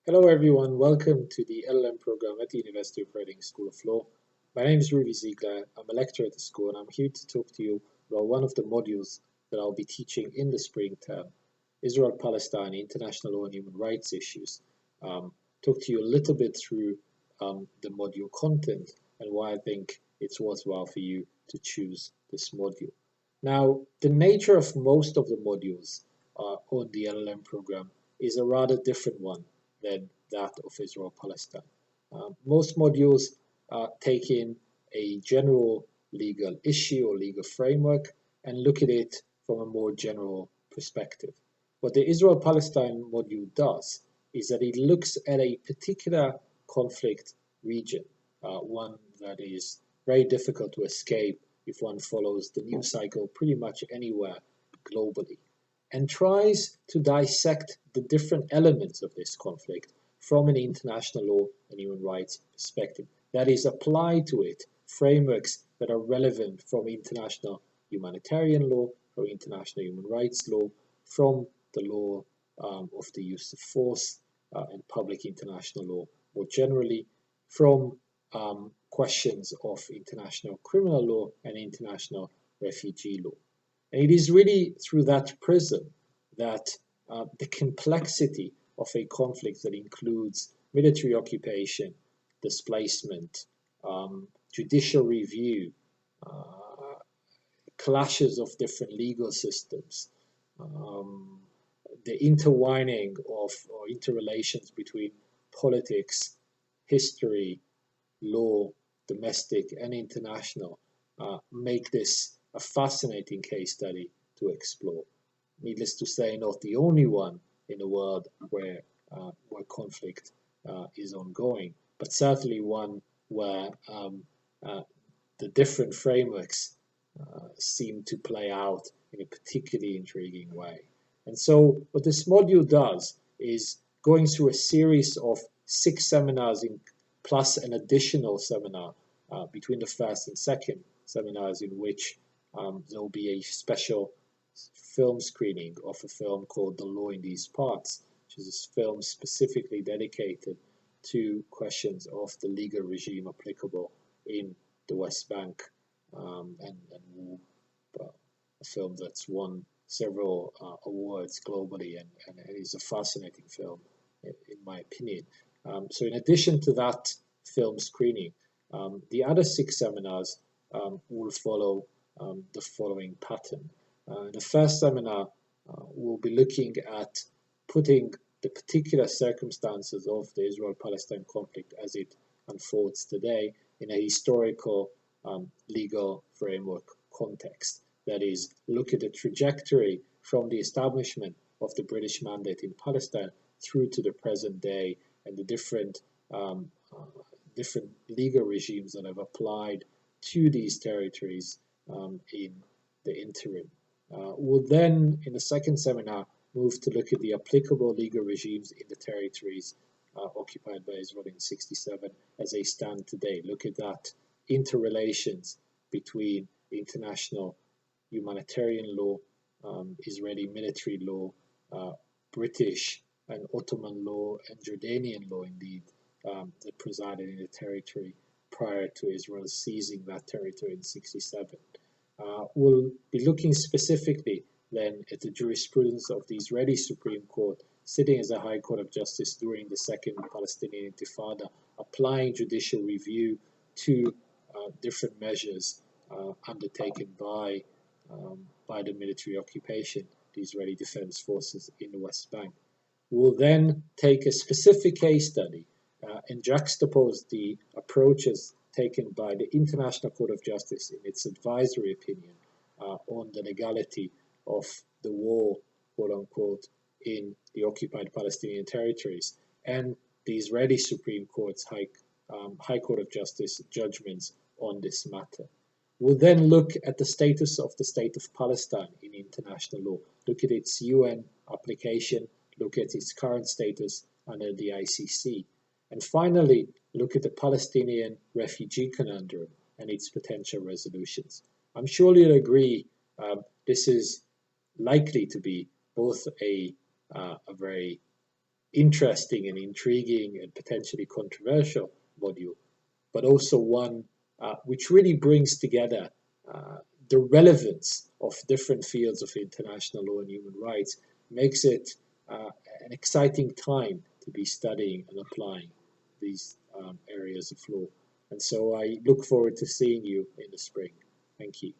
Hello everyone, welcome to the LLM program at the University of Reading School of Law. My name is Ruby Ziegler, I'm a lecturer at the school and I'm here to talk to you about one of the modules that I'll be teaching in the spring term, Israel-Palestine, international law and human rights issues. Talk to you a little bit through the module content and why I think it's worthwhile for you to choose this module. Now, the nature of most of the modules on the LLM program is a rather different one than that of Israel-Palestine. Most modules take in a general legal issue or legal framework and look at it from a more general perspective. What the Israel-Palestine module does is that it looks at a particular conflict region, one that is very difficult to escape if one follows the news cycle pretty much anywhere globally, and tries to dissect the different elements of this conflict from an international law and human rights perspective. That is, apply to it frameworks that are relevant from international humanitarian law, from international human rights law, from the law of the use of force and public international law more generally, from questions of international criminal law and international refugee law. And it is really through that prism that the complexity of a conflict that includes military occupation, displacement, judicial review, clashes of different legal systems, the intertwining of or interrelations between politics, history, law, domestic and international, make this a fascinating case study to explore. Needless to say, not the only one in the world where conflict is ongoing, but certainly one where the different frameworks seem to play out in a particularly intriguing way. And so what this module does is going through a series of 6 seminars plus an additional seminar between the first and second seminars, in which there will be a special film screening of a film called The Law in These Parts, which is a film specifically dedicated to questions of the legal regime applicable in the West Bank, and a film that's won several awards globally and is a fascinating film, in my opinion. So in addition to that film screening, the other 6 seminars will follow the following pattern. The first seminar will be looking at putting the particular circumstances of the Israel-Palestine conflict as it unfolds today in a historical legal framework context. That is, look at the trajectory from the establishment of the British mandate in Palestine through to the present day and the different legal regimes that have applied to these territories in the interim. We'll then, in the second seminar, move to look at the applicable legal regimes in the territories occupied by Israel in 1967 as they stand today. Look at that interrelations between international humanitarian law, Israeli military law, British and Ottoman law, and Jordanian law, indeed, that presided in the territory prior to Israel seizing that territory in 1967. We'll be looking specifically then at the jurisprudence of the Israeli Supreme Court, sitting as a High Court of Justice during the Second Palestinian Intifada, applying judicial review to different measures undertaken by the military occupation, the Israeli Defense Forces in the West Bank. We'll then take a specific case study and juxtapose the approaches taken by the International Court of Justice in its advisory opinion on the legality of the war, quote unquote, in the occupied Palestinian territories, and the Israeli Supreme Court's High Court of Justice judgments on this matter. We'll then look at the status of the State of Palestine in international law, look at its UN application, look at its current status under the ICC, and finally look at the Palestinian refugee conundrum and its potential resolutions. I'm sure you'll agree this is likely to be both a very interesting and intriguing and potentially controversial module, but also one which really brings together uh, the relevance of different fields of international law and human rights, makes it uh, an exciting time to be studying and applying these areas of law. And so I look forward to seeing you in the spring. Thank you.